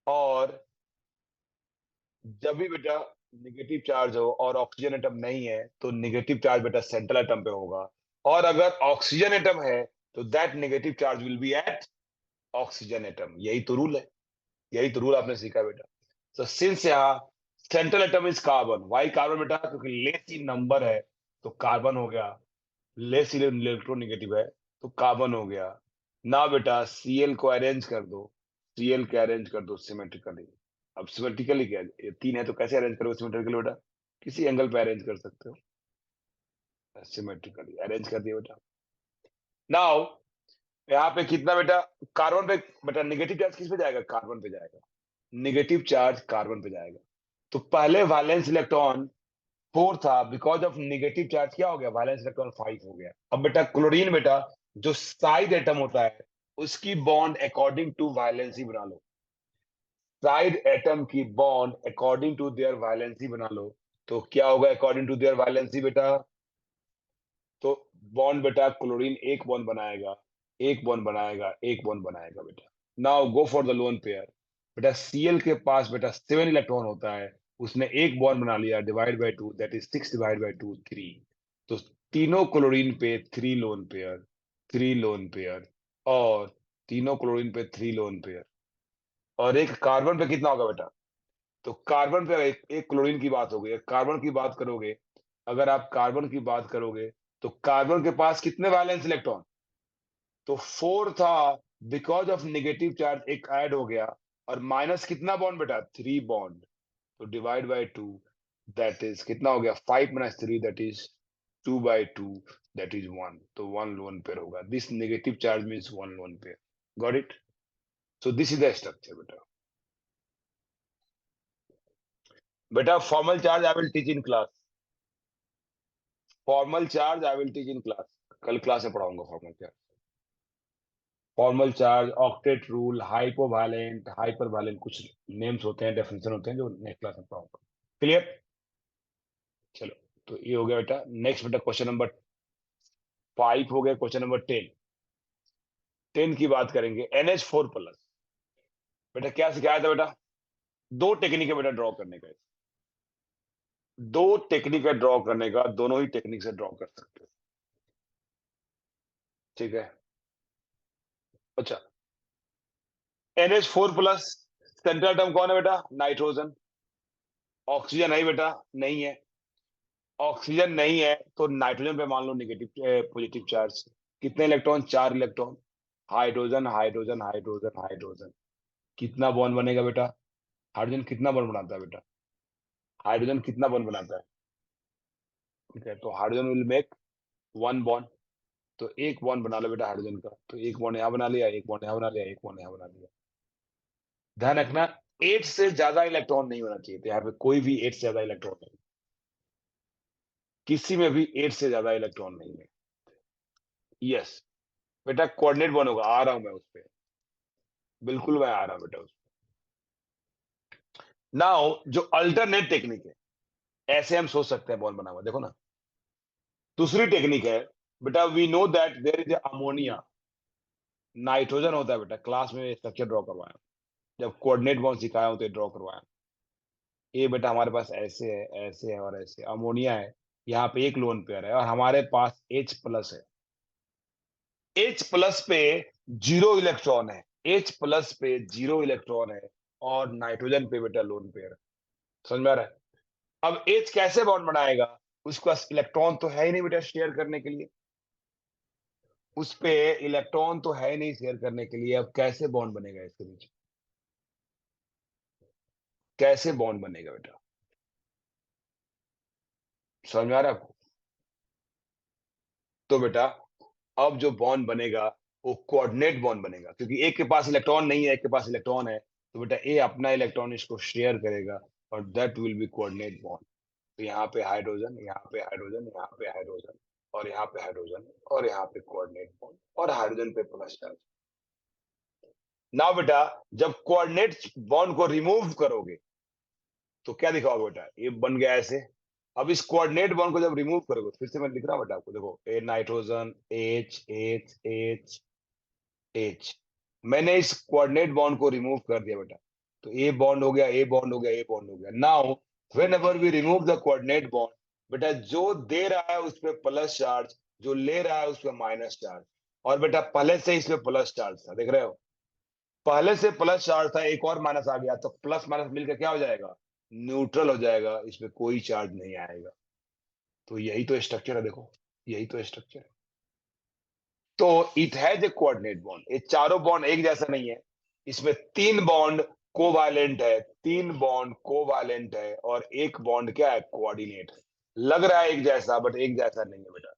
और जब भी बेटा नेगेटिव चार्ज हो और ऑक्सीजन एटम नहीं है तो नेगेटिव चार्ज बेटा सेंट्रल एटम पे होगा, और अगर ऑक्सीजन एटम है तो that negative charge will be at oxygen atom. यही तो रूल है, यही तो रूल आपने सीखा बेटा। तो सिंस यहाँ central atom is carbon, why carbon बेटा, क्योंकि लेस ही नंबर है तो कार्बन हो गया, लेस इलेक्ट्रोनेगेटिव है तो कार्बन हो गया। ना बेटा सीएल को अरेंज कर दो, सीएल के अरेंज कर दो सिमेट्रिकली। अब सिमेट्रिकली क्या, ये तीन है तो कैसे अरेंज करोगे सिमेट्रिकली बेटा? किसी एंगल पे अरेंज कर सकते हो, सिमेट्रिकली अरेंज कर दिया बेटा। नाउ यहाँ पे कितना बेटा, कार्बन पे बेटा नेगेटिव चार्ज किस पे जाएगा? कार्बन पे जाएगा, नेगेटिव चार्ज कार्बन पे जाएगा। तो पहले वैलेंस इलेक्ट्रॉन 4 था, बिकॉज ऑफ नेगेटिव चार्ज क्या हो गया? वैलेंस इलेक्ट्रॉन 5 हो गया। अब बेटा क्लोरीन बेटा जो साइड एटम होता है उसकी बॉन्ड अकॉर्डिंग टू वैलेंसी बना लो, साइड एटम की bond according to their valency बना लो। तो क्या होगा अकॉर्डिंग टू देयर वैलेंसी बेटा? तो बॉन्ड बेटा क्लोरीन एक बॉन्ड बनाएगा, एक बॉन्ड बनाएगा, एक बॉन्ड बनाएगा बेटा। Now go for the lone pair. बेटा सीएल के पास बेटा 7 इलेक्ट्रॉन होता है, उसने एक बॉन्ड बना लिया, divide by 2, that is 6 divide by 2 3। तो तीनों क्लोरीन पे 3 लोन पेयर, 3 लोन पेयर, और तीनों क्लोरीन पे 3 लोन पेयर, और एक कार्बन पे कितना होगा बेटा? तो कार्बन पे एक क्लोरीन की बात हो गई, कार्बन की बात करोगे, अगर आप कार्बन की बात करोगे तो कार्बन के पास कितने वैलेंस इलेक्ट्रॉन? तो 4 था, बिकॉज ऑफ नेगेटिव चार्ज एक ऐड हो गया, और माइनस कितना बॉन्ड बेटा? 3 बॉन्ड। तो डिवाइड बाय 2, दैट इज कितना हो गया? 5 minus 3, that is 2 by 2, that is 1। तो 1 लोन पेयर होगा। This negative charge means 1 lone pair. Got it? So this is the structure बेटा। बेटा formal charge I will teach in class, formal charge I will teach in class, कल class में पढ़ाऊंगा formal charge. Formal charge, octet rule, hypovalent, hypervalent, कुछ names होते हैं, definition होते हैं जो नेक्स्ट क्लास में पढ़ाऊंगा। क्लियर? चलो, तो ये हो गया बेटा। नेक्स्ट बेटा क्वेश्चन नंबर 5 हो गया, क्वेश्चन नंबर 10। 10 की बात करेंगे, NH4 प्लस। बेटा क्या सिखाया था बेटा? दो टेक्निक है बेटा ड्रॉ करने का, दो टेक्निक है ड्रॉ करने का, दोनों ही टेक्निक से ड्रॉ कर सकते हो। ठीक है, अच्छा। NH4 प्लस, सेंट्रल एटम कौन है बेटा? नाइट्रोजन। ऑक्सीजन है बेटा? नहीं है। ऑक्सीजन नहीं है तो नाइट्रोजन पे मान लो नेगेटिव पॉजिटिव चार्ज। कितने electron? 4 electron. Hydrogen, hydrogen, hydrogen, hydrogen. कितना बॉन्ड बनेगा बेटा? हाइड्रोजन कितना बॉन्ड बनाता है बेटा? हाइड्रोजन कितना बॉन्ड बनाता है? ठीक है, तो हाइड्रोजन विल मेक 1 बॉन्ड। तो एक बॉन्ड बना लो बेटा हाइड्रोजन का, तो एक बॉन्ड यहाँ बना लिया, एक बॉन्ड यहाँ बना लिया, एक बॉन्ड यहाँ बना लिया। ध्यान रखना, 8 से ज्यादा इलेक्ट्रॉन नहीं होना चाहिए, तो यहाँ पे कोई भी 8 से ज्यादा इलेक्ट्रॉन नहीं, किसी में भी 8 से ज्यादा इलेक्ट्रॉन नहीं है। यस बेटा, कोऑर्डिनेट बॉन्ड होगा, आ रहा हूं मैं उस पर, बिल्कुल मैं आ रहा हूं बेटा उस। नाउ जो अल्टरनेट टेक्निक है, ऐसे हम सोच सकते हैं बॉन्ड बना हुआ, देखो ना। दूसरी टेक्निक है बेटा, we know that there is ammonia, nitrogen होता है बेटा, क्लास में स्ट्रक्चर ड्रॉ करवाया, जब कोऑर्डिनेट बॉन्ड सिखाया हूं तो ड्रॉ करवाया। ये बेटा हमारे पास ऐसे है, ऐसे है और ऐसे, अमोनिया है, यहाँ पे एक लोन पेयर है, और हमारे पास H प्लस है। H प्लस पे 0 इलेक्ट्रॉन है, H प्लस पे 0 इलेक्ट्रॉन है, और नाइट्रोजन पे बेटा लोन पेयर है। समझ में आ रहा है? अब H कैसे बॉन्ड बनाएगा? उसके पास इलेक्ट्रॉन तो है ही नहीं बेटा शेयर करने के लिए, उस पे इलेक्ट्रॉन तो है ही नहीं शेयर करने के लिए। अब कैसे बॉन्ड बनेगा इसके बीच? कैसे बॉन्ड बनेगा बेटा? समझ में आ रहा है आपको? तो बेटा अब जो बॉन्ड बनेगा वो कोऑर्डिनेट बॉन्ड बनेगा, क्योंकि एक के पास इलेक्ट्रॉन नहीं है, एक के पास इलेक्ट्रॉन है, तो बेटा ए अपना इलेक्ट्रॉन इसको शेयर करेगा, और that will be coordinate bond. तो यहाँ पे हाइड्रोजन, यहाँ पे हाइड्रोजन, यहाँ पे हाइड्रोजन, और यहाँ पे हाइड्रोजन, और यहाँ पे कोऑर्डिनेट बॉन्ड, और हाइड्रोजन पे प्लस चार्ज। नाउ बेटा जब कोऑर्डिनेट बॉन्ड को रिमूव करोगे तो क्या दिखाओगे बेटा? ये बन गया ऐसे। अब इस कोऑर्डिनेट बॉन्ड को जब रिमूव करोगे, फिर से मैं लिख रहा हूं बेटा आपको, देखो a nitrogen, H H H H, मैंने इस कोऑर्डिनेट बॉन्ड को रिमूव कर दिया बेटा। तो ए बॉन्ड हो गया, ए बॉन्ड हो गया, ए बॉन्ड हो गया। Now whenever we remove the coordinate bond, बेटा जो दे रहा है उस पर प्लस चार्ज, जो ले रहा है उस पर माइनस चार्ज। और बेटा पहले से इस पे प्लस चार्ज था, देख रहे हो, पहले से प्लस चार्ज था, एक और माइनस आ गया, तो प्लस माइनस मिलकर क्या हो जाएगा, न्यूट्रल हो जाएगा, इसमें कोई चार्ज नहीं आएगा। तो यही तो स्ट्रक्चर है, देखो यही तो स्ट्रक्चर है। तो it has a coordinate bond, ये चारों बॉन्ड एक जैसा नहीं है, इसमें तीन बॉन्ड कोवैलेंट है, तीन बॉन्ड कोवैलेंट है, और एक बॉन्ड क्या है, कोऑर्डिनेट है। लग रहा है एक जैसा, बट एक जैसा नहीं है बेटा,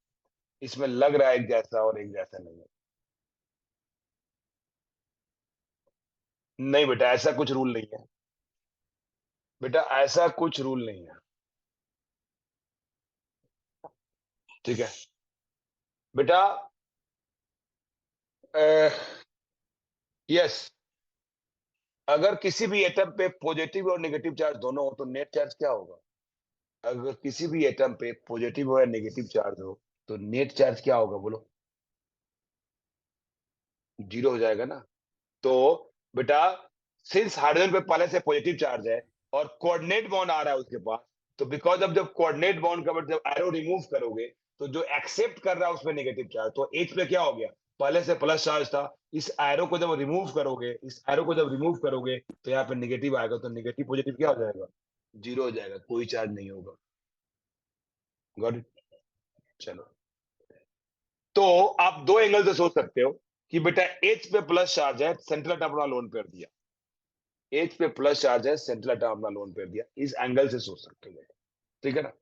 इसमें लग रहा है एक जैसा और एक जैसा नहीं है। नहीं बेटा, ऐसा कुछ रूल नहीं है, बेटा ऐसा कुछ रूल नहीं है। ठीक है बेटा, यस, अगर किसी भी एटम पे पॉजिटिव और नेगेटिव चार्ज दोनों हो तो नेट चार्ज क्या होगा, अगर किसी भी एटम पे पॉजिटिव हो या नेगेटिव चार्ज हो तो नेट चार्ज क्या होगा बोलो, जीरो हो जाएगा ना। तो बेटा सिंस हाइड्रोजन पे पहले से पॉजिटिव चार्ज है और कोऑर्डिनेट बॉन्ड आ रहा है उसके पास, तो बिकॉज ऑफ जब कोऑर्डिनेट बॉन्ड का जब एरो रिमूव करोगे तो जो एक्सेप्ट कर रहा है उसमें नेगेटिव चार्ज, तो एच पे क्या हो गया, पहले से प्लस चार्ज था, इस एरो को जब रिमूव करोगे, इस एरो को जब रिमूव करोगे तो यहाँ पे नेगेटिव आएगा, तो नेगेटिव पॉजिटिव क्या हो जाएगा, जीरो हो जाएगा, कोई चार्ज नहीं होगा। Got it. चलो, तो आप दो एंगल से सोच सकते हो कि बेटा एच पे प्लस चार्ज है, सेंट्रल एटम अपना लोन पेयर दिया, एच पे प्लस चार्ज है, सेंट्रल एटम अपना लोन पेयर दिया, इस एंगल से सोच सकते हो, ठीक है ना।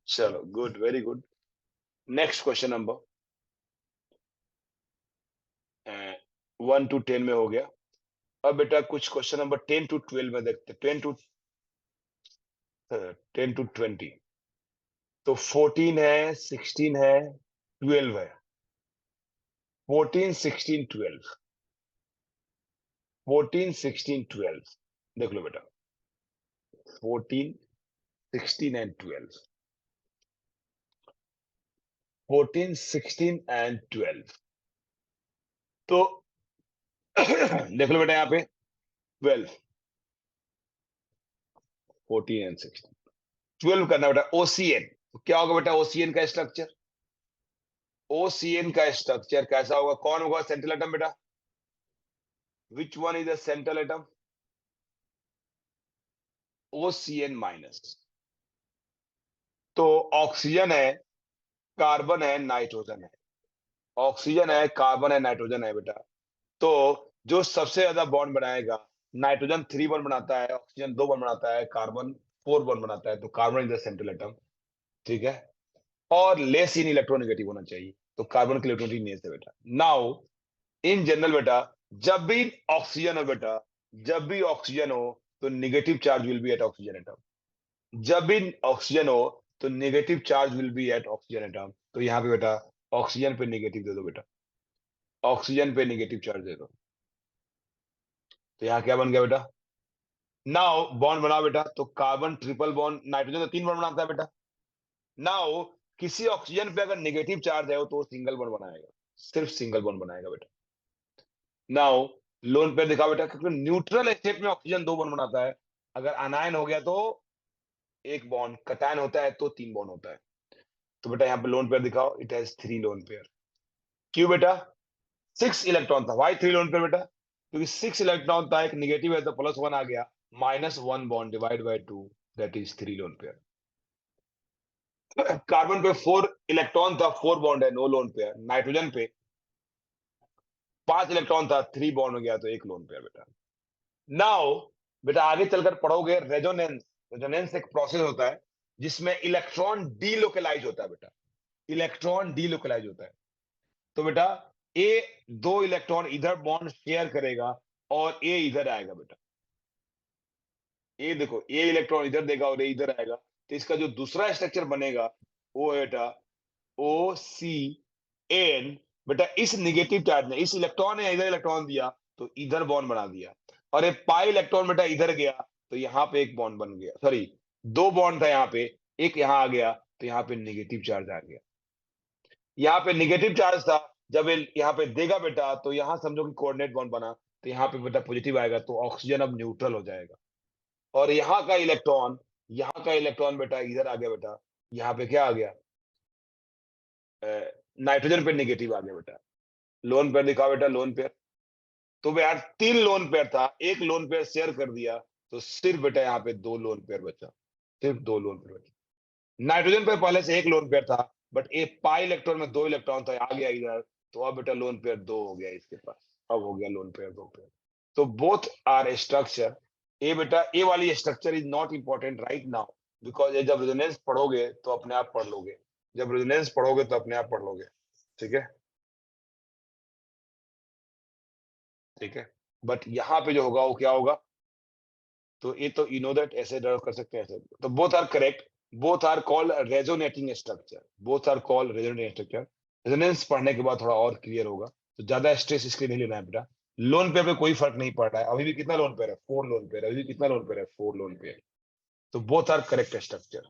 चलो good, very good. Next question number 1 to 10 में हो गया। अब बेटा कुछ क्वेश्चन नंबर 10 to 12 में देखते, 10 to 20। तो 14 है, 16 है, 12 है, 14, 16, 12, 14, 16, 12, देख लो बेटा, 14, 16 and 12, 14, 16 and 12। तो देख लो बेटा यहाँ पे 12, 14 and 16, 12 करना बेटा ओसीएन। तो क्या होगा बेटा ओसीएन का स्ट्रक्चर, ओसीएन का स्ट्रक्चर कैसा होगा, कौन होगा सेंट्रल एटम बेटा, which one is the central atom, OCN minus. तो ऑक्सीजन है, कार्बन है, नाइट्रोजन है, ऑक्सीजन है, कार्बन है, नाइट्रोजन है बेटा। तो जो सबसे ज्यादा बॉन्ड बनाएगा, नाइट्रोजन 3 बॉन्ड बनाता है, ऑक्सीजन 2 बॉन्ड बनाता है, कार्बन 4 बॉन्ड बनाता है, तो carbon is the central atom, ठीक है। और लेस इन इलेक्ट्रोनेगेटिव होना चाहिए, तो कार्बन की इलेक्ट्रोनेगेटिव नेस है बेटा। नाउ इन जनरल बेटा, जब भी ऑक्सीजन हो बेटा, जब भी ऑक्सीजन हो तो negative charge will be at oxygen atom, जब भी ऑक्सीजन हो तो negative charge will be at oxygen atom. तो यहाँ पे बेटा ऑक्सीजन पे नेगेटिव दे दो बेटा, ऑक्सीजन पे नेगेटिव चार्ज दे दो, तो यहाँ क्या बन गया बेटा, नाउ बॉन्ड बनाओ बेटा, तो कार्बन ट्रिपल बॉन्ड, नाइट्रोजन तो 3 बॉन्ड बनाता है बेटा। नाउ किसी ऑक्सीजन पे अगर नेगेटिव चार्ज है तो वो सिंगल बॉन्ड बनाएगा, सिर्फ सिंगल बॉन्ड बनाएगा बेटा। नाउ लोन पेयर दिखाओ बेटा, क्योंकि न्यूट्रल स्टेट में ऑक्सीजन 2 बॉन्ड बनाता है, अगर अनायन हो गया तो एक बॉन्ड, कटायन होता है तो 3 बॉन्ड होता है। तो बेटा यहाँ पे लोन पेयर दिखाओ, इट हैज 3 लोन पेयर। क्यों बेटा, 6 इलेक्ट्रॉन था, वाई 3 लोन पेयर बेटा, क्योंकि 6 इलेक्ट्रॉन था, एक नेगेटिव है तो +1 आ गया, -1 bond divide by 2, that is 3 lone pair. Carbon पे 4 इलेक्ट्रॉन था, 4 बॉन्ड है, नो लोन पेयर। नाइट्रोजन पे 5 इलेक्ट्रॉन था, 3 बॉन्ड हो गया, तो एक लोन पेयर बेटा। नाउ बेटा आगे चलकर पढ़ोगे रेजोनेंस, रेजोनेंस एक प्रोसेस होता है जिसमें इलेक्ट्रॉन डीलोकलाइज होता है बेटा, इलेक्ट्रॉन डीलोकलाइज होता है। तो बेटा ए 2 इलेक्ट्रॉन इधर बॉन्ड शेयर करेगा और ए इधर आएगा बेटा, ए देखो ए इलेक्ट्रॉन इधर देगा और ए इधर आएगा, तो इसका जो दूसरा स्ट्रक्चर बनेगा वो है बेटा ओ सी एन। बेटा इस नेगेटिव चार्ज ने, इस इलेक्ट्रॉन ने इधर इलेक्ट्रॉन दिया तो इधर बॉन्ड बना दिया, और एक पाई इलेक्ट्रॉन बेटा इधर गया तो यहाँ पे एक बॉन्ड बन गया, सॉरी 2 बॉन्ड था यहाँ पे, एक यहाँ आ गया तो यहाँ पे नेगेटिव चार्ज आ गया, यहाँ पे नेगेटिव चार्ज था, जब ये यहाँ पे देगा बेटा तो यहाँ समझो कि कोऑर्डिनेट बॉन्ड बना, तो यहाँ पे बेटा पॉजिटिव आएगा, तो ऑक्सीजन अब न्यूट्रल हो जाएगा। और यहाँ का इलेक्ट्रॉन बेटा इधर आ गया बेटा, यहाँ पे क्या आ गया, नाइट्रोजन पे नेगेटिव आ गया बेटा। लोन पेयर दिखाओ बेटा, लोन पेयर। तो यार 3 लोन पेयर था, 1 लोन पेयर शेयर कर दिया, तो सिर्फ बेटा यहाँ पे 2 लोन पेयर बचा, सिर्फ 2 लोन पेयर बचा। नाइट्रोजन पे पहले से 1 लोन पेयर था, बट एक पाई इलेक्ट्रॉन में 2 इलेक्ट्रॉन था, आ गया इधर, तो अब बेटा लोन पेयर 2 हो गया इसके पास। अब हो गया लोन पेयर 2 पेयर। तो बोथ आर स्ट्रक्चर। ये बेटा, ये वाली structure is not important right now, because ये जब रेजोनेंस पढ़ोगे तो अपने आप पढ़ लोगे, जब रेजोनेंस पढ़ोगे तो अपने आप पढ़ लोगे। ठीक है, ठीक है। बट यहाँ पे जो होगा वो क्या होगा, तो ये तो यू नो दैट ऐसे ड्रा कर सकते हैं ऐसे। तो both are correct, both are called resonating structure, both are called resonating structure. Resonance पढ़ने के बाद थोड़ा और क्लियर होगा, तो ज्यादा स्ट्रेस इसके लिए नहीं लेना है बेटा। लोन पेयर पे कोई फर्क नहीं पड़ रहा है, अभी भी कितना लोन पेयर है, 4 लोन पेयर, अभी भी कितना लोन पेयर है, 4 लोन पेयर। तो बोथ आर करेक्ट स्ट्रक्चर।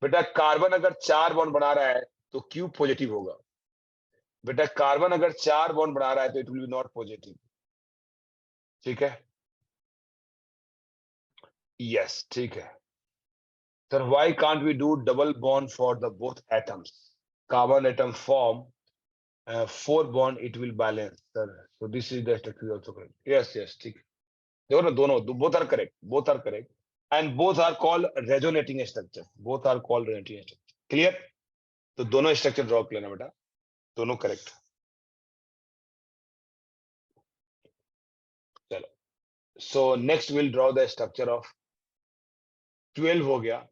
बेटा कार्बन अगर 4 बॉन्ड बना रहा है तो क्यू पॉजिटिव होगा। बेटा कार्बन अगर 4 बॉन्ड बना रहा है तो it will be not positive. ठीक है, यस, ठीक है। Sir, why can't we do double bond for the both atoms? Carbon atom form 4 bond, it will balance, sir. So this is the structure also correct. Yes, yes, ठीक। देखो ना, दोनों both are correct, both are correct, and both are called resonating structure. Both are called resonating structure. Clear? तो दोनों structure draw कर लेना बेटा, दोनों करेक्ट। चलो, so next will draw the structure of 12 हो गया।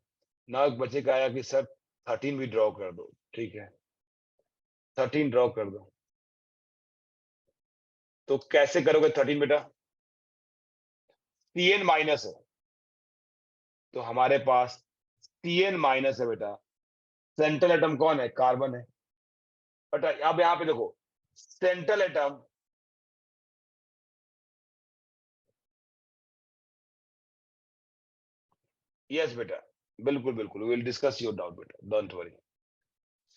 ना एक बच्चे का आया कि सर 13 भी ड्रॉ कर दो। ठीक है, 13 ड्रॉ कर दो। तो कैसे करोगे 13 बेटा, Cn माइनस है, तो हमारे पास Cn माइनस है बेटा। सेंट्रल एटम कौन है, कार्बन है। बट अब यहां पे देखो, सेंट्रल एटम, यस बेटा, बिल्कुल बिल्कुल, विल डिस्कस योर डाउट बेटा, don't worry.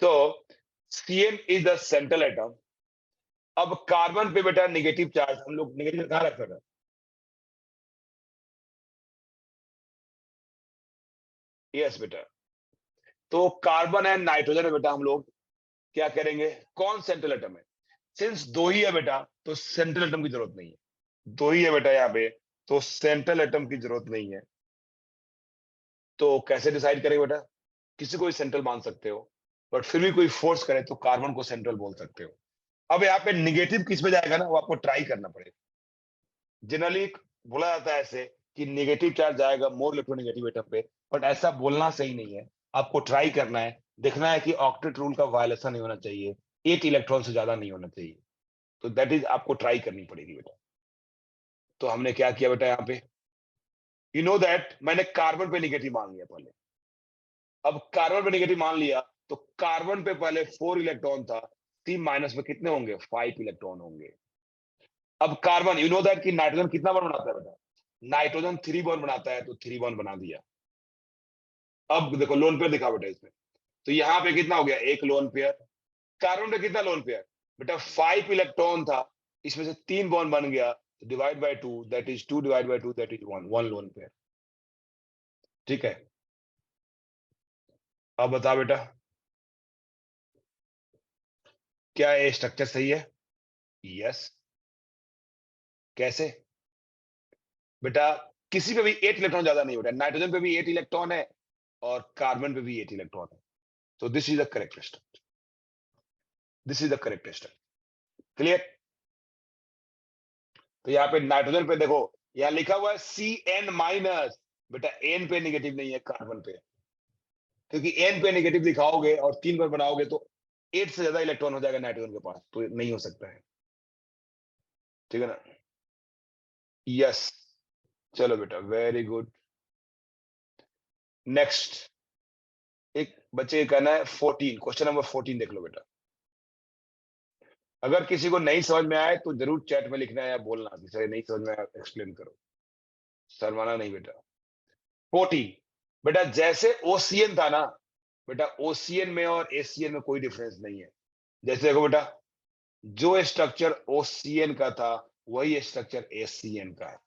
So Cn is the central atom. अब कार्बन पे बेटा नेगेटिव चार्ज, हम लोग नेगेटिव कहां रखते हैं, यस बेटा। तो कार्बन एंड नाइट्रोजन है बेटा, हम लोग क्या करेंगे, कौन सेंट्रल एटम है। सिंस 2 ही है बेटा, तो सेंट्रल एटम की जरूरत नहीं है। 2 ही है बेटा यहाँ पे, तो सेंट्रल एटम की जरूरत नहीं है। तो कैसे डिसाइड करेंगे बेटा, किसी को भी सेंट्रल मान सकते हो, बट फिर भी कोई फोर्स करे तो कार्बन को सेंट्रल बोल सकते हो। अब यहाँ पे निगेटिव किस पे जाएगा ना, वो आपको ट्राई करना पड़ेगा। जनरली बोला जाता है ऐसे कि नेगेटिव चार्ज जाएगा मोर इलेक्ट्रोनेगेटिव एटम पे, बट ऐसा बोलना सही नहीं है। आपको ट्राई करना है, देखना है कि ऑक्टेट रूल का वायलेशन नहीं होना चाहिए, 8 इलेक्ट्रॉन से ज्यादा नहीं होना चाहिए। तो दैट इज आपको ट्राई करनी पड़ेगी बेटा। तो हमने क्या किया बेटा, यहाँ पे यू नो दैट मैंने कार्बन पे नेगेटिव मान लिया पहले। अब कार्बन पे नेगेटिव मान लिया, तो कार्बन पे पहले 4 इलेक्ट्रॉन था, सी माइनस में कितने होंगे, 5 इलेक्ट्रॉन होंगे। अब कार्बन, यू नो दैट कि नाइट्रोजन कितना बॉन्ड बनाता है बेटा, नाइट्रोजन 3 बॉन्ड बनाता है, तो 3 बॉन्ड बना दिया। अब देखो लोन पेयर दिखा बेटा इसमें, तो यहाँ पे कितना हो गया, एक लोन पेयर। कार्बन पे कितना लोन पेयर बेटा, 5 इलेक्ट्रॉन था, इसमें से 3 बॉन्ड बन गया, divide by 2, that is 2 divide by 2, that is 1, 1 lone pair. ठीक है, अब बता बेटा, क्या ये स्ट्रक्चर सही है, यस। कैसे बेटा, किसी पे भी 8 इलेक्ट्रॉन ज्यादा नहीं होता है, नाइट्रोजन पे भी 8 इलेक्ट्रॉन है और कार्बन पे भी 8 इलेक्ट्रॉन है। तो this is the correct structure, this is the correct structure. Clear. तो यहाँ पे नाइट्रोजन पे देखो, यहाँ लिखा हुआ है Cn माइनस, बेटा एन पे नेगेटिव नहीं है कार्बन पे, क्योंकि एन पे नेगेटिव दिखाओगे और 3 बार बनाओगे तो 8 से ज्यादा इलेक्ट्रॉन हो जाएगा नाइट्रोजन के पास, तो नहीं हो सकता है। ठीक है ना, यस। चलो बेटा, वेरी गुड। नेक्स्ट, एक बच्चे का कहना है 14, क्वेश्चन नंबर 14 देख लो बेटा। अगर किसी को नहीं समझ में आए तो जरूर चैट में लिखना है या बोलना कि सर नहीं समझ में आया, एक्सप्लेन करो। शर्माना नहीं बेटा। 14 बेटा, जैसे ओशियन था ना बेटा, ओशियन में और एशियन में कोई डिफरेंस नहीं है। जैसे देखो बेटा, जो स्ट्रक्चर OCN का था वही स्ट्रक्चर ACN का है।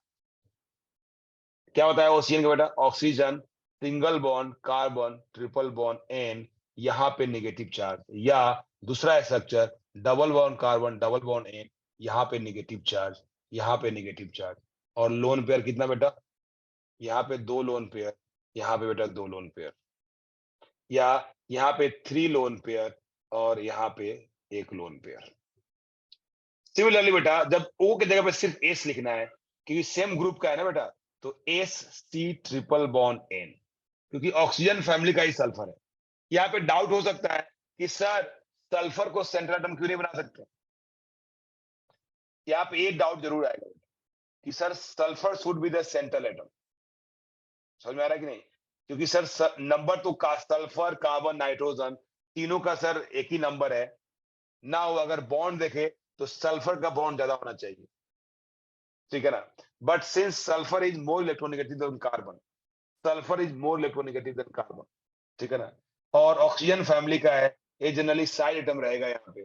क्या होता है OCN का बेटा? Oxygen, single bond, carbon, triple bond N, यहाँ पे नेगेटिव चार्ज, या दूसरा structure double bond carbon, double bond N, यहाँ पे नेगेटिव चार्ज, यहाँ पे नेगेटिव चार्ज। और लोन पेयर कितना बेटा? यहाँ पे 2 लोन पेयर, यहाँ पे बेटा 2 लोन पेयर, या यहाँ पे 3 लोन पेयर और यहाँ पे 1 लोन पेयर। सिमिलरली बेटा जब O की जगह पे सिर्फ S लिखना है क्योंकि सेम ग्रुप का है ना बेटा, तो SC ट्रिपल बॉन्ड N, क्योंकि ऑक्सीजन फैमिली का ही सल्फर है। यहाँ पे डाउट हो सकता है कि सर सल्फर को सेंट्रल एटम क्यों नहीं बना सकते? यहाँ पे एक डाउट जरूर आएगा कि sir sulphur should be the central atom. समझ में आ रहा है कि नहीं? क्योंकि सर नंबर तो सल्फर, कार्बन, नाइट्रोजन तीनों का सर एक ही नंबर है ना। अगर बॉन्ड देखे तो सल्फर का बॉन्ड ज्यादा होना चाहिए, ठीक है ना? But since sulphur is more electronegative than carbon, sulphur is more electronegative than carbon, ठीक है ना? और ऑक्सीजन फैमिली का है, ये जनरली साइड एटम रहेगा यहाँ पे,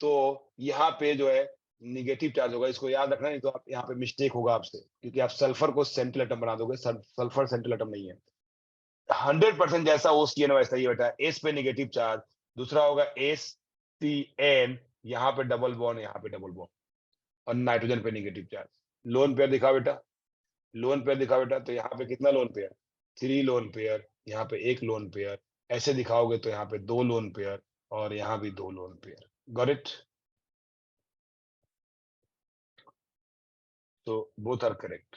तो यहाँ पे जो है निगेटिव चार्ज होगा। इसको याद रखना, नहीं तो आप यहाँ पे मिस्टेक होगा आपसे, क्योंकि आप सल्फर को सेंट्रल एटम बना दोगे। सल्फर सेंट्रल एटम नहीं है। 100% जैसा OCN वैसा ही बेटा, एस पे नेगेटिव चार्ज, दूसरा होगा SCN, यहाँ पे डबल बॉन्ड, यहाँ पे डबल बॉन्ड, और नाइट्रोजन पे नेगेटिव चार्ज। लोन पेयर दिखा बेटा, लोन पेयर दिखा बेटा, तो यहाँ पे कितना लोन पेयर? 3 लोन पेयर, यहाँ पे 1 लोन पेयर। ऐसे दिखाओगे तो यहाँ पे 2 लोन पेयर और यहाँ भी 2 लोन पेयर। Got it? तो both are correct.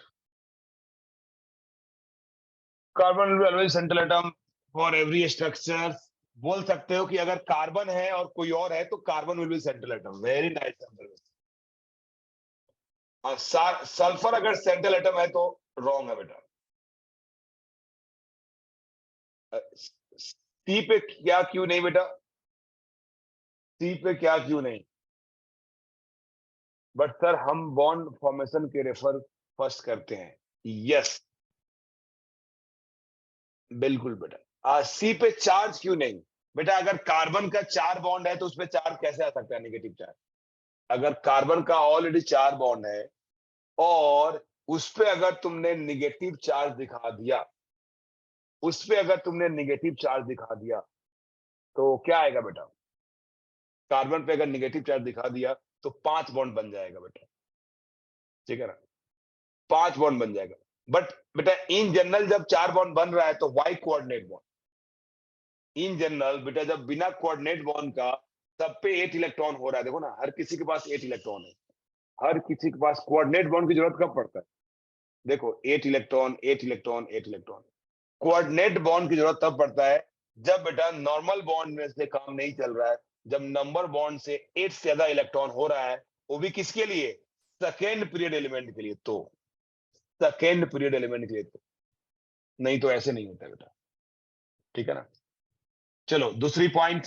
Carbon will be always central atom for every structure. बोल सकते हो कि अगर कार्बन है और कोई और है तो carbon will B central atom. Very nice answer. और सल्फर अगर सेंट्रल एटम है तो रॉन्ग है बेटा। सी पे क्या क्यों नहीं बेटा? सी पे क्या क्यों नहीं? बट सर हम बॉन्ड फॉर्मेशन के रेफर फर्स्ट करते हैं। यस, बिल्कुल बेटा। सी पे चार्ज क्यों नहीं बेटा? अगर कार्बन का 4 बॉन्ड है तो उसपे चार्ज कैसे आ सकता है, नेगेटिव चार्ज? अगर कार्बन का ऑलरेडी 4 बॉन्ड है और उस पे अगर तुमने निगेटिव चार्ज दिखा दिया, उस पे अगर तुमने निगेटिव चार्ज दिखा दिया तो क्या आएगा बेटा? कार्बन पे अगर निगेटिव चार्ज दिखा दिया तो 5 बॉन्ड बन जाएगा बेटा, ठीक है ना? 5 बॉन्ड बन जाएगा। बट बेटा इन जनरल जब 4 बॉन्ड बन रहा है तो why coordinate bond? In general बेटा जब बिना कोऑर्डिनेट बॉन्ड का सब पे 8 इलेक्ट्रॉन हो रहा है, देखो ना, हर किसी के पास 8 इलेक्ट्रॉन है। हर किसी के पास कोऑर्डिनेट बॉन्ड की जरूरत कब पड़ता है? देखो 8 electron, 8 electron, 8 electron. Coordinate bond की जरूरत तब पड़ता है जब बेटा नॉर्मल बॉन्ड में से काम नहीं चल रहा है, जब नंबर बॉन्ड से 8 से ज्यादा इलेक्ट्रॉन हो रहा है, वो भी किसके लिए? सेकेंड पीरियड एलिमेंट के लिए। तो सेकेंड पीरियड एलिमेंट के लिए तो, नहीं तो ऐसे नहीं होता बेटा, ठीक है ना? चलो दूसरी पॉइंट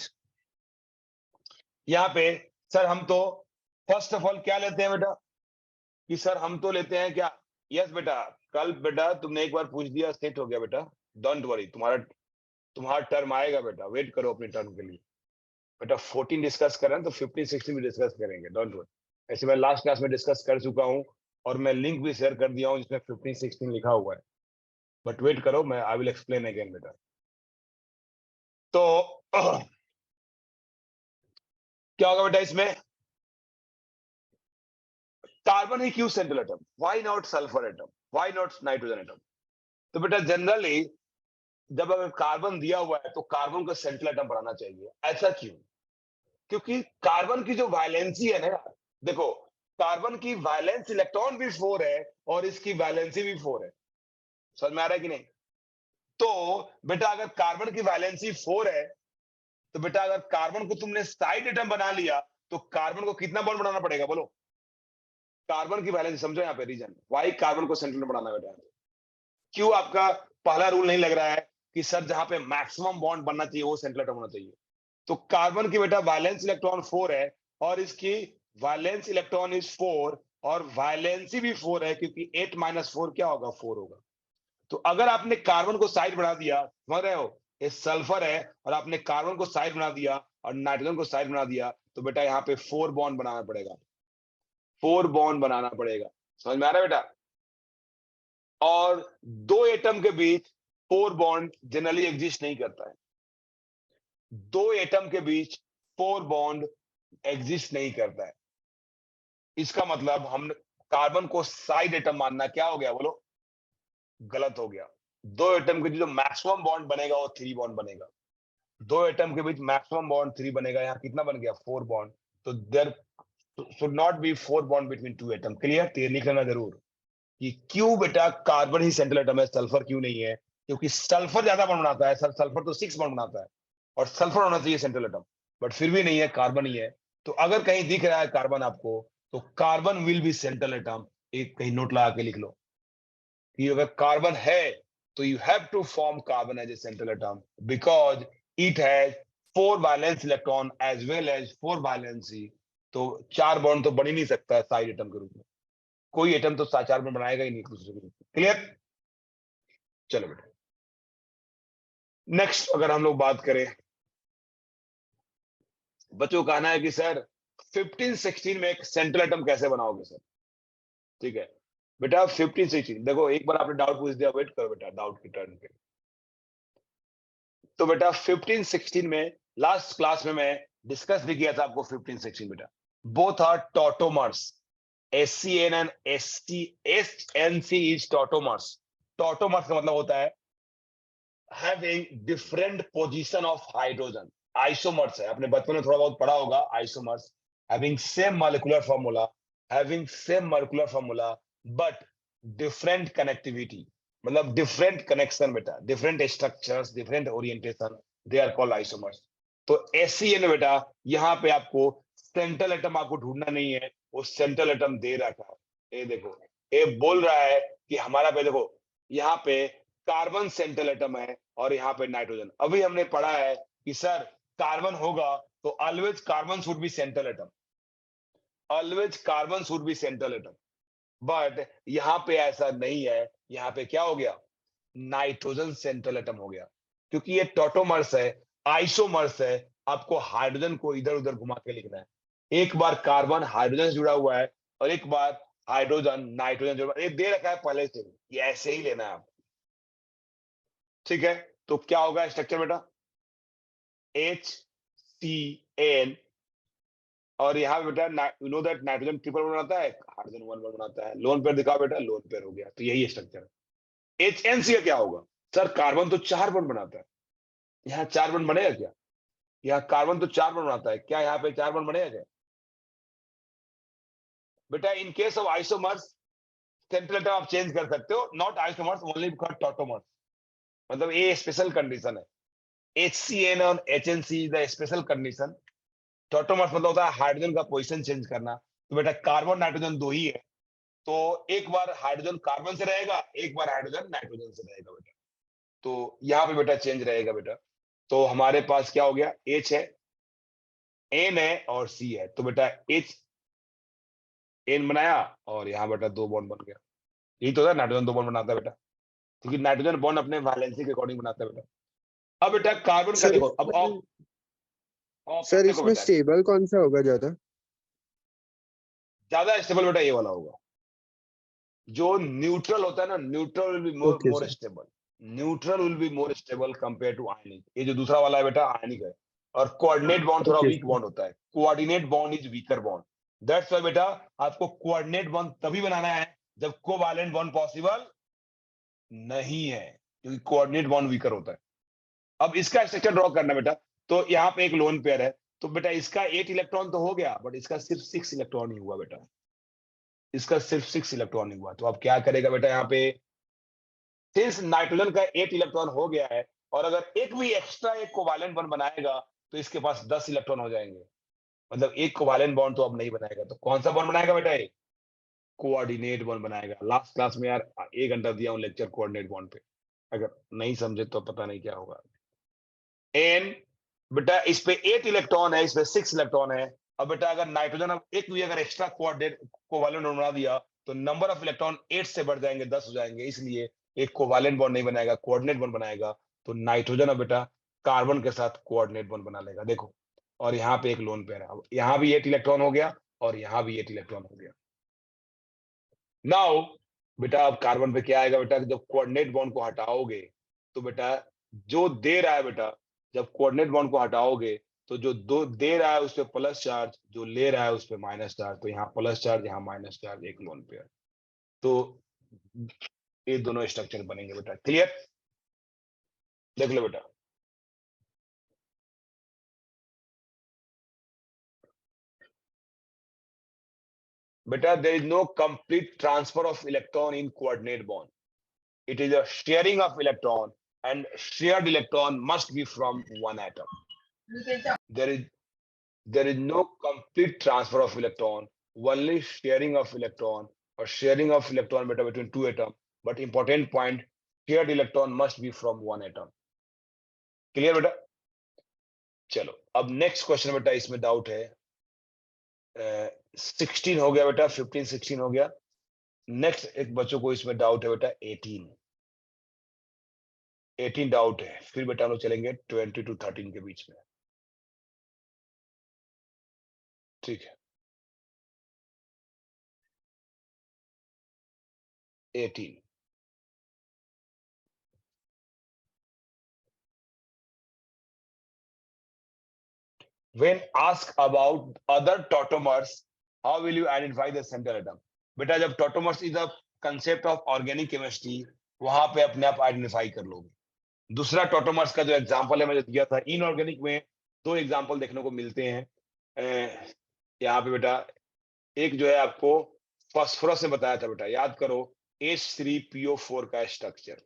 यहाँ पे। सर हम तो फर्स्ट ऑफ ऑल क्या लेते हैं बेटा कि सर हम तो लेते हैं क्या? यस बेटा, कल बेटा तुमने एक बार पूछ दिया, सेट हो गया बेटा। डोंट वरी, तुम्हारा टर्म आएगा बेटा, वेट करो अपने टर्म के लिए बेटा। 14 डिस्कस कर रहे हैं तो 15 16 भी डिस्कस करेंगे, डोंट वरी। ऐसे मैं लास्ट क्लास में डिस्कस कर चुका हूं और मैं लिंक भी शेयर कर दिया हूं जिसमें 15 16 लिखा हुआ है। बट वेट करो, मैं आई विल एक्सप्लेन अगेन बेटा। तो क्या होगा बेटा इसमें? कार्बन ही क्यों central atom? Why not sulphur atom? Why not nitrogen atom? तो बेटा जनरली जब अगर कार्बन दिया हुआ है तो कार्बन को सेंट्रल एटम बनाना चाहिए। ऐसा क्यों? क्योंकि कार्बन की जो वैलेंसी है ना यार, देखो कार्बन की वैलेंस इलेक्ट्रॉन भी 4 है और इसकी वैलेंसी भी 4 है। समझ में आ रहा है कि नहीं? तो बेटा अगर कार्बन की वैलेंसी 4 है तो बेटा अगर कार्बन को तुमने साइड एटम बना लिया तो कार्बन को कितना बॉन्ड बनाना पड़ेगा बोलो? कार्बन की वैलेंसी समझो यहाँ पे रीजन, वाई कार्बन को सेंट्रल में बनाना बेटा। क्यों आपका पहला रूल नहीं लग रहा है कि सर जहां पे मैक्सिमम बॉन्ड बनना चाहिए वो सेंट्रल एटम होना चाहिए? तो कार्बन की बेटा वैलेंस इलेक्ट्रॉन 4 है और इसकी वैलेंस इलेक्ट्रॉन इज 4 और वैलेंसी भी 4 है, क्योंकि 8 माइनस 4 क्या होगा? 4 होगा। तो अगर आपने कार्बन को साइड बना दिया, समझ रहे हो, ये सल्फर है और आपने कार्बन को साइड बना दिया और नाइट्रोजन को साइड बना दिया, तो बेटा यहाँ पे 4 बॉन्ड बनाना पड़ेगा, 4 बॉन्ड बनाना पड़ेगा। समझ में आ रहा है बेटा? और 2 एटम के बीच 4 बॉन्ड जनरली एग्जिस्ट नहीं करता है। 2 एटम के बीच 4 बॉन्ड एग्जिस्ट नहीं करता है। इसका मतलब हम कार्बन को साइड एटम मानना क्या हो गया बोलो? गलत हो गया। 2 एटम के बीच जो मैक्सिमम बॉन्ड बनेगा वो 3 बॉन्ड बनेगा। 2 एटम के बीच मैक्सिमम बॉन्ड 3 बनेगा। यहाँ कितना बन गया? 4 बॉन्ड। तो there should not be 4 bond between 2 atom. Clear? तो ये लिख लेना जरूर कि क्यों बेटा कार्बन ही सेंट्रल एटम है, सल्फर क्यों नहीं है? क्योंकि सल्फर ज्यादा बॉन्ड बनाता है। सल्फर तो 6 बॉन्ड बनाता है और सल्फर होना चाहिए सेंट्रल एटम, बट फिर भी नहीं है, कार्बन ही है। तो अगर कहीं दिख रहा है कार्बन आपको, तो carbon will B central atom. एक कहीं नोट लगा के लिख लो कि अगर कार्बन है तो you have to form carbon as a central atom because it has 4 valence electron as well as 4 valency. तो 4 बॉन्ड तो बन ही नहीं सकता साइड एटम के रूप में। कोई एटम तो 4 बॉन्ड बनाएगा ही नहीं एक दूसरे के रूप में। क्लियर? चलो बेटा, नेक्स्ट अगर हम लोग बात करें, बच्चों का कहना है कि सर 15-16 में एक सेंट्रल एटम कैसे बनाओगे सर? ठीक है बेटा, 15-16 देखो, एक बार आपने डाउट पूछ दिया, वेट करो बेटा डाउट की टर्न पे। तो बेटा 15-16 में लास्ट क्लास में मैं डिस्कस भी किया था आपको 15-16 बेटा, both are tautomers. SCN and SNC is tautomers. Tautomers का मतलब होता है having different position of hydrogen. Isomers है, आपने बचपन में थोड़ा बहुत पढ़ा होगा isomers, having same molecular formula, having same molecular formula but different connectivity, मतलब डिफरेंट कनेक्शन बेटा, different structures, different orientation, they are called isomers. तो SCN बेटा, यहाँ पे आपको सेंट्रल एटम आपको ढूंढना नहीं है, वो सेंट्रल एटम दे रखा है। ये देखो, ये बोल रहा है कि हमारा पे देखो, यहाँ पे कार्बन सेंट्रल एटम है और यहाँ पे नाइट्रोजन। अभी हमने पढ़ा है कि सर कार्बन होगा तो always carbon should be central atom, always carbon should be central atom, but यहाँ पे ऐसा नहीं है। यहाँ पे क्या हो गया? नाइट्रोजन सेंट्रल एटम हो गया, क्योंकि ये टॉटोमर्स है, आइसोमर्स है। आपको हाइड्रोजन को इधर उधर घुमा के लिखना है। एक बार कार्बन हाइड्रोजन से जुड़ा हुआ है और एक बार हाइड्रोजन नाइट्रोजन जुड़ा हुआ है। ये दे रखा है पहले से, ये ऐसे ही लेना है आप। ठीक है, तो क्या होगा स्ट्रक्चर बेटा? HCN, और यहाँ पे बेटा you know that nitrogen triple bond बनाता है, हाइड्रोजन 1 बॉन्ड बनाता है। लोन पेयर दिखाओ बेटा, लोन पेयर हो गया, तो यही स्ट्रक्चर है। HNC का क्या होगा? सर कार्बन तो 4 बॉन्ड बनाता है, यहाँ 4 बॉन्ड बनेगा क्या? यहाँ कार्बन तो 4 बॉन्ड बनाता है, क्या यहाँ पे 4 बॉन्ड बनेगा क्या? बेटा in case of isomers central atom आप चेंज कर सकते हो, not isomers only because tautomers, मतलब ये स्पेशल कंडीशन है। HCN और HNC is the special condition. Tautomers मतलब होता है हाइड्रोजन का पोजीशन चेंज करना। तो बेटा कार्बन नाइट्रोजन दो ही है, तो एक बार हाइड्रोजन कार्बन से रहेगा, एक बार हाइड्रोजन नाइट्रोजन से रहेगा बेटा। तो यहाँ पे बेटा चेंज रहेगा बेटा। तो हमारे पास क्या हो गया? H है, N है और C है। तो बेटा H N बनाया और यहाँ बेटा 2 बॉन्ड बन गया। यही तो है, नाइट्रोजन 2 बॉन्ड बनाता है बेटा, क्योंकि नाइट्रोजन बॉन्ड अपने वैलेंसी के अकॉर्डिंग बनाता है बेटा। अब बेटा कार्बन का सर देखो, अब इसमें ऑप्शन सर देखो इसमें बेटा, स्टेबल कौन सा होगा ज्यादा? ज्यादा स्टेबल बेटा ये वाला होगा। जो न्यूट्रल होता है ना, neutral will be okay more sir. Stable, neutral will be more stable compare to ionic. ये जो दूसरा वाला है बेटा आयनिक है। और कोऑर्डिनेट बॉन्ड थोड़ा ओके वीक सर। बॉन्ड होता है, coordinate bond is weaker bond. That's why बेटा आपको कोऑर्डिनेट बॉन्ड तभी बनाना है जब कोवैलेंट बॉन्ड पॉसिबल नहीं है, क्योंकि कोऑर्डिनेट बॉन्ड वीकर होता है। अब इसका स्ट्रक्चर ड्रॉ करना बेटा। तो यहाँ पे एक लोन पेयर है, तो बेटा इसका 8 इलेक्ट्रॉन तो हो गया, बट इसका सिर्फ 6 इलेक्ट्रॉन ही हुआ बेटा, इसका सिर्फ 6 इलेक्ट्रॉन ही हुआ। तो अब क्या करेगा बेटा? यहाँ पे सिंस नाइट्रोजन का 8 इलेक्ट्रॉन हो गया है, और अगर एक भी एक्स्ट्रा एक कोवैलेंट बॉन्ड बनाएगा तो इसके पास 10 इलेक्ट्रॉन हो जाएंगे, मतलब एक कोवैलेंट बॉन्ड तो अब नहीं बनाएगा। तो कौन सा बॉन्ड बनाएगा बेटा? ये कोऑर्डिनेट बॉन्ड बनाएगा। लास्ट क्लास में यार 1 घंटा दिया हूं लेक्चर कोऑर्डिनेट बॉन्ड पे, अगर नहीं समझे तो पता नहीं क्या होगा। एन बेटा इस पे 8 इलेक्ट्रॉन है, इस पे 6 इलेक्ट्रॉन है। अब बेटा अगर नाइट्रोजन अब एक भी अगर एक्स्ट्रा कोऑर्डिनेट कोवैलेंट बॉन्ड बना दिया तो नंबर ऑफ इलेक्ट्रॉन 8 से बढ़ जाएंगे, 10 हो जाएंगे, इसलिए एक कोवैलेंट बॉन्ड नहीं बनाएगा, कोऑर्डिनेट बॉन्ड बनाएगा। तो नाइट्रोजन अब बेटा कार्बन के साथ कोऑर्डिनेट बॉन्ड बना लेगा। देखो और यहाँ पे एक लोन पेयर है। यहाँ भी 8 इलेक्ट्रॉन हो गया और यहाँ भी 8 इलेक्ट्रॉन हो गया। नाउ बेटा अब कार्बन पे क्या आएगा बेटा, जब कोऑर्डिनेट बॉन्ड को हटाओगे तो बेटा जो दे रहा है बेटा, जब कोऑर्डिनेट बॉन्ड को हटाओगे तो जो दो दे रहा है उस पे प्लस चार्ज, जो ले रहा है उस पे माइनस चार्ज, तो यहाँ प्लस चार्ज यहाँ माइनस चार्ज, एक लोन पेयर। तो ये दोनों स्ट्रक्चर बनेंगे बेटा। क्लियर? देख लो बेटा, बेटा there is no complete transfer of electron in coordinate bond. It is a sharing of electron, and shared electron must be from one atom. There is there is no complete transfer of electron, only sharing of electron, or sharing of electron beta between two atoms. But important point, shared electron must be from one atom. Clear बेटा? चलो अब next question बेटा, इसमें doubt है। 16 हो गया बेटा, 15 16 हो गया। नेक्स्ट एक बच्चों को इसमें डाउट है बेटा 18 डाउट है। फिर बेटा हम लोग चलेंगे 20 to 13 के बीच में। ठीक है, 18। When asked about other tautomers, how will you identify the central atom? बेटा जब tautomers is a concept of organic chemistry, वहां पे अपने आप आइडेंटिफाई कर लोगे। दूसरा टोटोमर्स का जो एग्जांपल है मैं जो दिया था, इनऑर्गेनिक में दो एग्जांपल देखने को मिलते हैं। यहाँ पे बेटा एक जो है आपको फास्फोरस से बताया था बेटा, याद करो H3PO4 का structure,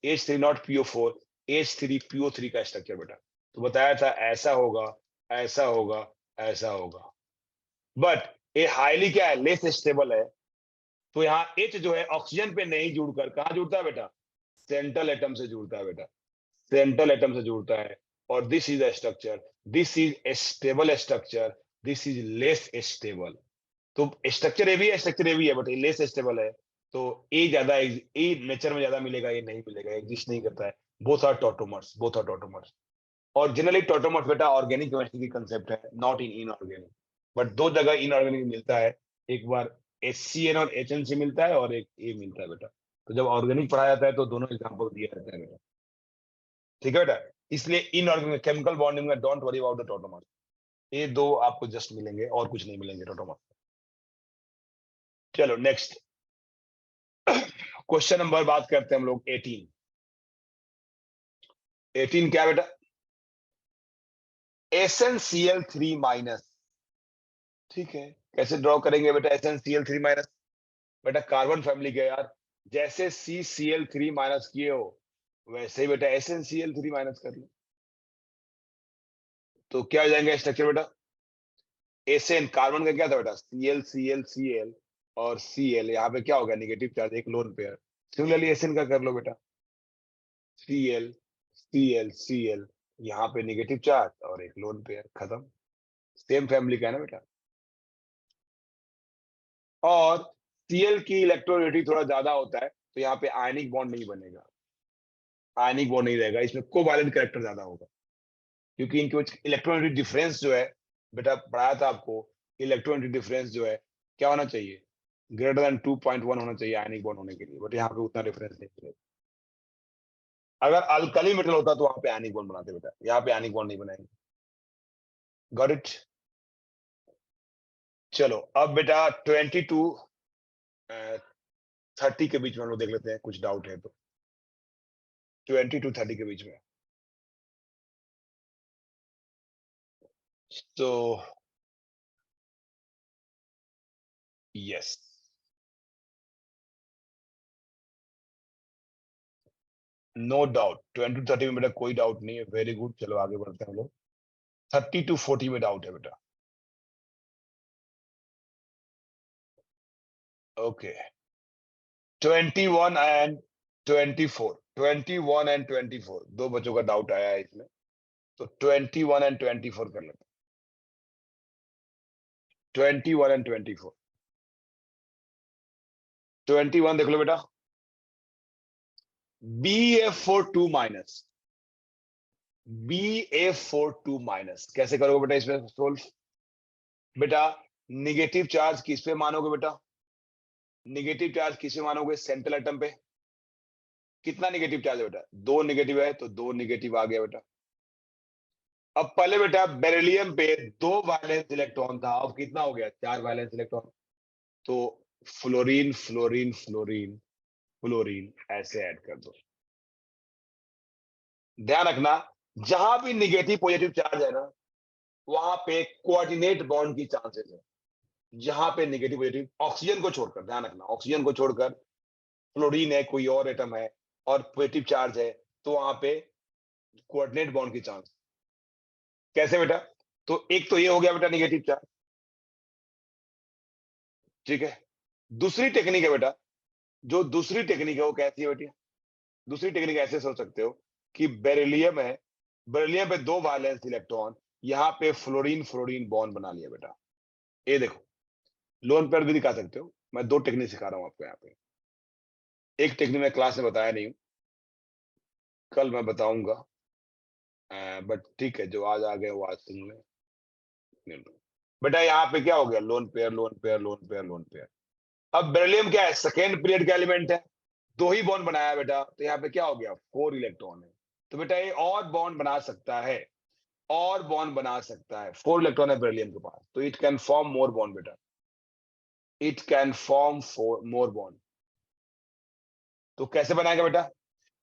H3 not PO4, H3PO3 का स्ट्रक्चर बेटा। तो बताया था ऐसा होगा, ऐसा होगा, ऐसा होगा। बट ये हाईली क्या है, लेस स्टेबल है। तो यहाँ H जो है ऑक्सीजन पे नहीं जुड़कर कहाँ जुड़ता है बेटा, सेंट्रल एटम से जुड़ता है बेटा, सेंट्रल एटम से जुड़ता है। और this is a structure, this is a stable structure, this is less stable. तो स्ट्रक्चर ए भी है, स्ट्रक्चर ए भी है, बट ये लेस स्टेबल है। तो ए ज्यादा, ए नेचर में ज्यादा मिलेगा, ये नहीं मिलेगा, एग्जिस्ट नहीं करता है। Both are tautomers, both are tautomers. और जनरली टॉटोमर्स बेटा ऑर्गेनिक केमिस्ट्री की कंसेप्ट है, नॉट इन इनऑर्गेनिक। बट दो जगह इनऑर्गेनिक मिलता है, एक बार HCN और HN से मिलता है और एक ए मिलता है बेटा। तो जब ऑर्गेनिक पढ़ाया जाता है तो दोनों एग्जाम्पल दिया जाता है बेटा। ठीक है बेटा, इसलिए इनऑर्गेनिक केमिकल बॉन्डिंग में don't worry about the tautomers. ये दो आपको जस्ट मिलेंगे और कुछ नहीं मिलेंगे टॉटोमर्स। चलो नेक्स्ट क्वेश्चन नंबर बात करते हैं हम लोग 18। 18 क्या बेटा, SnCl3 माइनस। ठीक है, कैसे ड्रॉ करेंगे बेटा SnCl3 माइनस? बेटा कार्बन फैमिली के यार, जैसे CCl3 माइनस किए हो वैसे ही बेटा SnCl3 माइनस कर लो। तो क्या हो जाएंगे स्ट्रक्चर बेटा, Sn कार्बन का क्या था बेटा, Cl और Cl, यहाँ पे क्या होगा, नेगेटिव चार्ज, एक लोन पेयर। सिमिलरली Sn का कर लो बेटा, Cl, यहाँ पे नेगेटिव चार्ज और एक लोन पेयर, खत्म। सेम फैमिली का है ना बेटा। और Cl की इलेक्ट्रोनेगेटिव थोड़ा ज्यादा होता है, तो यहाँ पे आयनिक बॉन्ड नहीं बनेगा, आयनिक बॉन्ड नहीं रहेगा, इसमें कोवैलेंट कैरेक्टर ज्यादा होगा। क्योंकि इनके इलेक्ट्रोनेगेटिव डिफरेंस जो है बेटा, पढ़ाया था आपको, इलेक्ट्रोनेगेटिव डिफरेंस जो है क्या होना चाहिए, ग्रेटर देन 2.1 होना चाहिए आयनिक बॉन्ड होने के लिए। बट यहाँ पे उतना डिफरेंस नहीं है। अगर अल्कली मेटल होता तो वहां पे आयनिक बॉन्ड बनाते बेटा, यहाँ पे आयनिक बॉन्ड नहीं बनाएंगे। Got it? चलो अब बेटा 22 30 के बीच में हम लोग देख लेते हैं, कुछ डाउट है तो। 20 to 30 के बीच में। तो यस, नो डाउट 20 to 30 में बेटा कोई डाउट नहीं है, वेरी गुड। चलो आगे बढ़ते हैं हम लोग। 30 to 40 में डाउट है बेटा। ओके, 21 and 24 दो बच्चों का डाउट आया है इसमें। तो 21 and 24 कर लेते हैं। 21 and 24, 21 देख लो बेटा, BF4 2 माइनस। BaF42 minus. कैसे करोगे बेटा इसमें सोल्व? बेटा निगेटिव चार्ज किस पे मानोगे बेटा? निगेटिव चार्ज किस पे मानोगे? सेंट्रल एटम पे। कितना निगेटिव चार्ज है बेटा? 2 निगेटिव है, तो 2 निगेटिव आ गया बेटा। अब पहले बेटा बेरिलियम पे 2 वैलेंस इलेक्ट्रॉन था, अब कितना हो गया? 4 वैलेंस इलेक्ट्रॉन। तो फ्लोरीन फ्लोरीन फ्लोरीन फ्लोरीन ऐसे ऐड कर दो। ध्यान रखना, जहां भी निगेटिव पॉजिटिव चार्ज है ना, वहां पे कोऑर्डिनेट बॉन्ड की चांसेस है। जहां पे निगेटिव पॉजिटिव, ऑक्सीजन को छोड़कर, ध्यान रखना, ऑक्सीजन को छोड़कर, फ्लोरीन है, कोई और एटम है और पॉजिटिव चार्ज है, तो वहां पे कोऑर्डिनेट बॉन्ड की चांस। कैसे बेटा? तो एक तो ये हो गया बेटा निगेटिव चार्ज, ठीक है। दूसरी टेक्निक है बेटा, जो दूसरी टेक्निक है वो कैसी है बेटी? दूसरी टेक्निक ऐसे सोच सकते हो कि बेरिलियम है, बेरिलियम पे 2 वैलेंस इलेक्ट्रॉन, यहाँ पे फ्लोरीन फ्लोरीन बॉन्ड बना लिया बेटा। ये देखो, लोन पेयर भी दिखा सकते हो। मैं 2 टेक्निक सिखा रहा हूं आपको यहाँ पे। एक टेक्निक मैं क्लास में बताया नहीं हूं, कल मैं बताऊंगा, बट ठीक है, जो आज आ गए वो आज सुन लें। बेटा यहाँ पे क्या हो गया? Lone pair lone pair lone pair lone pair. अब बेरिलियम क्या है? सेकेंड पीरियड का एलिमेंट है, 2 ही बॉन्ड बनाया बेटा, तो यहाँ पे क्या हो गया? 4 इलेक्ट्रॉन है। तो बेटा ये और बॉन्ड बना सकता है, और बॉन्ड बना सकता है। 4 इलेक्ट्रॉन है बेरिलियम के पास, तो it can form more bond बेटा, it can form more bond. तो कैसे बनाएगा बेटा?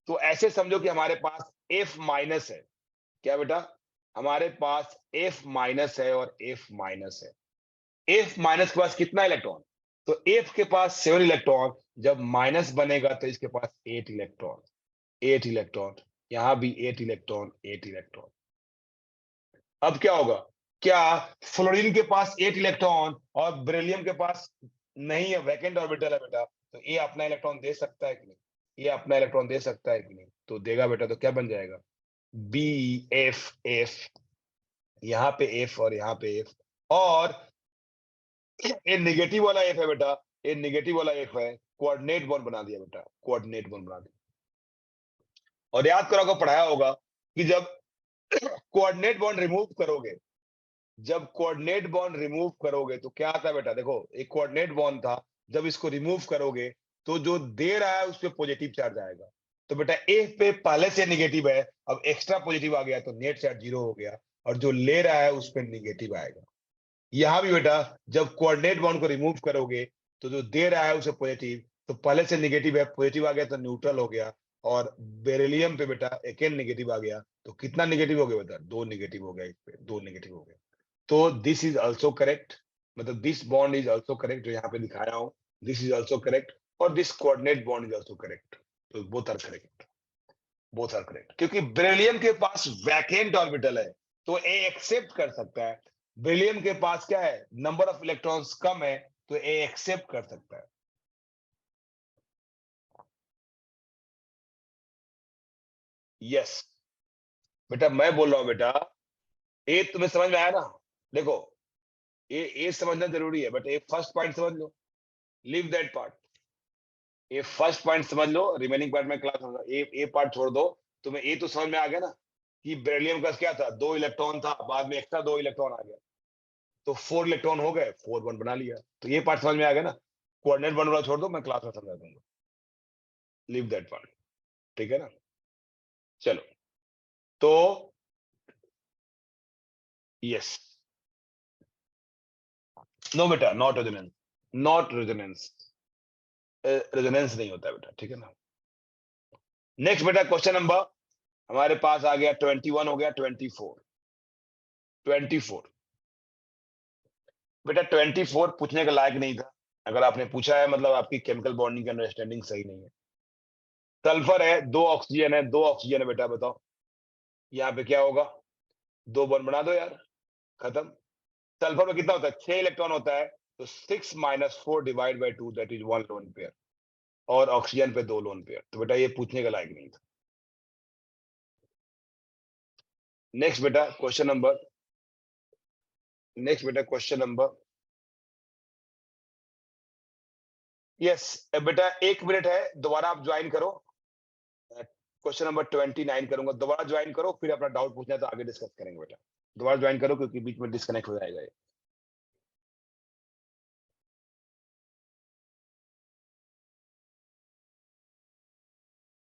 तो ऐसे समझो कि हमारे पास F माइनस है। क्या बेटा? हमारे पास F माइनस है और F माइनस है। F माइनस के पास कितना इलेक्ट्रॉन? तो F के पास 7 इलेक्ट्रॉन, जब माइनस बनेगा तो इसके पास 8 इलेक्ट्रॉन। 8 इलेक्ट्रॉन, यहां भी 8 इलेक्ट्रॉन 8 इलेक्ट्रॉन। अब क्या होगा? क्या फ्लोरीन के पास 8 इलेक्ट्रॉन और बेरिलियम के पास नहीं है, वैकेंट ऑर्बिटल है बेटा, तो ये अपना इलेक्ट्रॉन दे सकता है कि नहीं? ये अपना इलेक्ट्रॉन दे सकता है कि नहीं? तो देगा बेटा। तो क्या बन जाएगा? BF, यहाँ पे F और यहाँ पे F, और ये नेगेटिव वाला F है बेटा, ये नेगेटिव वाला F है, कोऑर्डिनेट बॉन्ड बना दिया बेटा, कोऑर्डिनेट बॉन्ड बना दिया। और याद करो, आपको पढ़ाया होगा कि जब कोऑर्डिनेट बॉन्ड रिमूव करोगे, जब कोऑर्डिनेट बॉन्ड रिमूव करोगे तो क्या आता है बेटा? देखो, एक कोऑर्डिनेट बॉन्ड था, जब इसको रिमूव करोगे तो जो दे रहा है उस पे पॉजिटिव चार्ज आएगा। तो बेटा ए पे पहले से नेगेटिव है, अब एक्स्ट्रा पॉजिटिव आ गया तो नेट चार्ज 0 हो गया, और जो ले रहा है उस पे नेगेटिव आएगा। यहां भी बेटा जब कोऑर्डिनेट बॉन्ड को रिमूव करोगे तो जो दे रहा है उसे पॉजिटिव, तो पहले से नेगेटिव है, पॉजिटिव आ गया तो न्यूट्रल हो गया, और बेरिलियम पे बेटा अगेन नेगेटिव आ गया, तो कितना नेगेटिव हो गया बेटा? 2 नेगेटिव हो गया, इस पे 2 नेगेटिव हो गया। तो दिस इज ऑल्सो करेक्ट, मतलब this bond is also correct, जो यहाँ पे दिखाया हूं, दिस इज ऑल्सो करेक्ट, और this coordinate bond is also correct. तो both are correct, both are correct, क्योंकि बेरिलियम के पास वैकेंट ऑर्बिटल है, तो ए एक्सेप्ट कर सकता है। बेरिलियम के पास क्या है? नंबर ऑफ इलेक्ट्रॉन्स कम है, तो ए एक्सेप्ट कर सकता है। यस बेटा, मैं बोल रहा हूं बेटा, ए तुम्हें समझ में आया ना? देखो, ए समझना जरूरी है, बट ए फर्स्ट पॉइंट समझ लो, लीव दैट पार्ट। ये फर्स्ट पॉइंट समझ लो, रिमेनिंग पार्ट में क्लास होगा। ए पार्ट छोड़ दो, तुम्हें ये तो समझ में आ गया ना कि बेरिलियम का क्या था? 2 इलेक्ट्रॉन था, बाद में एक्स्ट्रा 2 इलेक्ट्रॉन आ गया, तो 4 इलेक्ट्रॉन हो गए, 4 बॉन्ड बना लिया। तो ये पार्ट समझ में आ गया ना? कोऑर्डिनेट बॉन्ड वाला छोड़ दो, मैं क्लास में समझा दूंगा, लीव दैट पार्ट, ठीक है ना? चलो, तो यस, नो बेटा, not resonance, not resonance, resonance नहीं होता बेटा, ठीक है ना? नेक्स्ट बेटा क्वेश्चन नंबर हमारे पास आ गया 21, हो गया 24। 24 बेटा, 24 पूछने के लायक नहीं था। अगर आपने पूछा है मतलब आपकी केमिकल बॉन्डिंग की अंडरस्टैंडिंग सही नहीं है। सल्फर है, 2 ऑक्सीजन है, 2 ऑक्सीजन है बेटा, बताओ यहाँ पे क्या होगा? 2 बॉन्ड बना दो यार, खत्म। सल्फर में कितना होता है? 6 इलेक्ट्रॉन होता है, तो 6 minus 4 divide by 2, that is 1 lone pair, और ऑक्सीजन पे 2 लोन पेयर। तो बेटा ये पूछने का लायक नहीं था। नेक्स्ट बेटा क्वेश्चन नंबर, नेक्स्ट बेटा क्वेश्चन नंबर, यस बेटा 1 मिनट है, दोबारा आप ज्वाइन करो। क्वेश्चन नंबर 29 करूंगा। दोबारा ज्वाइन करो, फिर अपना डाउट पूछना है तो आगे डिस्कस करेंगे बेटा। दोबारा ज्वाइन करो क्योंकि बीच में डिस्कनेक्ट हो जाएगा ये।